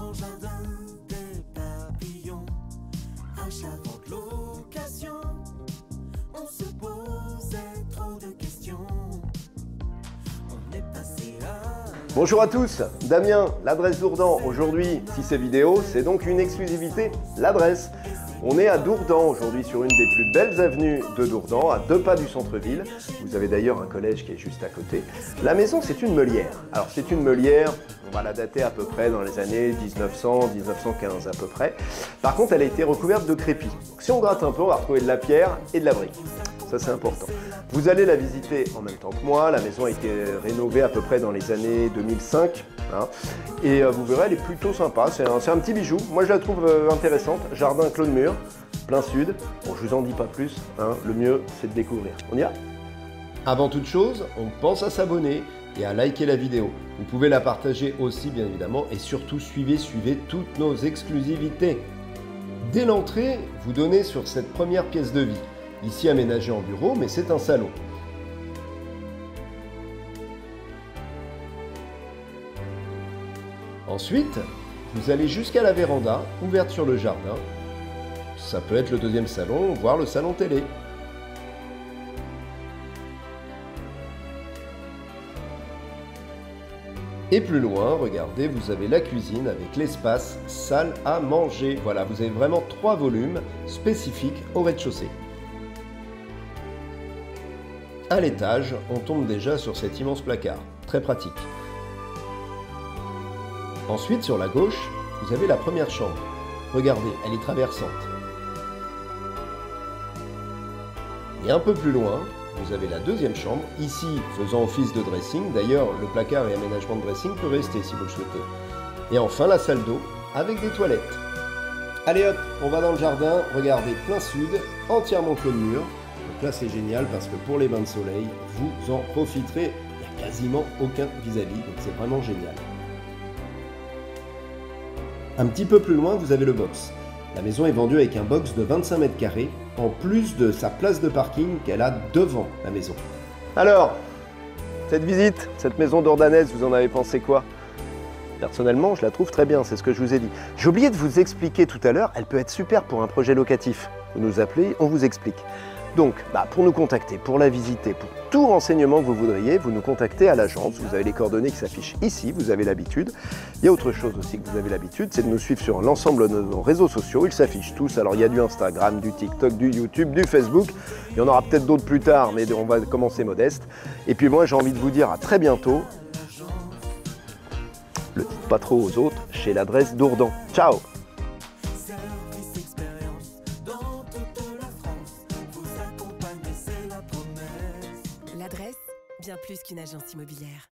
Mon jardin, des papillons, achat, vente, location. On se posait trop de questions. On est passé à... Bonjour à tous, Damien, l'adresse Dourdan. Aujourd'hui, si c'est vidéo, c'est donc une exclusivité, l'adresse. On est à Dourdan aujourd'hui sur une des plus belles avenues de Dourdan, à 2 pas du centre-ville. Vous avez d'ailleurs un collège qui est juste à côté. La maison, c'est une meulière. Alors c'est une meulière, on va la dater à peu près dans les années 1900-1915 à peu près. Par contre, elle a été recouverte de crépi. Donc, si on gratte un peu, on va retrouver de la pierre et de la brique. Ça, c'est important. Vous allez la visiter en même temps que moi. La maison a été rénovée à peu près dans les années 2005. Hein, et vous verrez, elle est plutôt sympa. C'est un petit bijou. Moi, je la trouve intéressante. Jardin Clos de Mur, plein sud. Bon, je vous en dis pas plus. Hein, le mieux, c'est de découvrir. On y va? Avant toute chose, on pense à s'abonner et à liker la vidéo. Vous pouvez la partager aussi, bien évidemment. Et surtout, suivez toutes nos exclusivités. Dès l'entrée, vous donnez sur cette première pièce de vie. Ici aménagé en bureau, mais c'est un salon. Ensuite, vous allez jusqu'à la véranda, ouverte sur le jardin. Ça peut être le deuxième salon, voire le salon télé. Et plus loin, regardez, vous avez la cuisine avec l'espace salle à manger. Voilà, vous avez vraiment 3 volumes spécifiques au rez-de-chaussée. À l'étage, on tombe déjà sur cet immense placard, très pratique. Ensuite, sur la gauche, vous avez la première chambre. Regardez, elle est traversante. Et un peu plus loin, vous avez la deuxième chambre, ici faisant office de dressing. D'ailleurs, le placard et aménagement de dressing peut rester si vous le souhaitez. Et enfin, la salle d'eau avec des toilettes. Allez hop, on va dans le jardin, regardez, plein sud, entièrement clos de mur. Donc là, c'est génial parce que pour les bains de soleil, vous en profiterez. Il n'y a quasiment aucun vis-à-vis, donc c'est vraiment génial. Un petit peu plus loin, vous avez le box. La maison est vendue avec un box de 25 mètres carrés, en plus de sa place de parking qu'elle a devant la maison. Alors, cette visite, cette maison dourdanaise, vous en avez pensé quoi? Personnellement, je la trouve très bien, c'est ce que je vous ai dit. J'ai oublié de vous expliquer tout à l'heure, elle peut être super pour un projet locatif. Vous nous appelez, on vous explique. Donc, pour nous contacter, pour la visiter, pour tout renseignement que vous voudriez, vous nous contactez à l'agence. Vous avez les coordonnées qui s'affichent ici, vous avez l'habitude. Il y a autre chose aussi que vous avez l'habitude, c'est de nous suivre sur l'ensemble de nos réseaux sociaux. Ils s'affichent tous. Alors, il y a du Instagram, du TikTok, du YouTube, du Facebook. Il y en aura peut-être d'autres plus tard, mais on va commencer modeste. Et puis moi, j'ai envie de vous dire à très bientôt. Le dites pas trop aux autres, chez l'adresse Dourdan. Ciao! L'adresse, bien plus qu'une agence immobilière.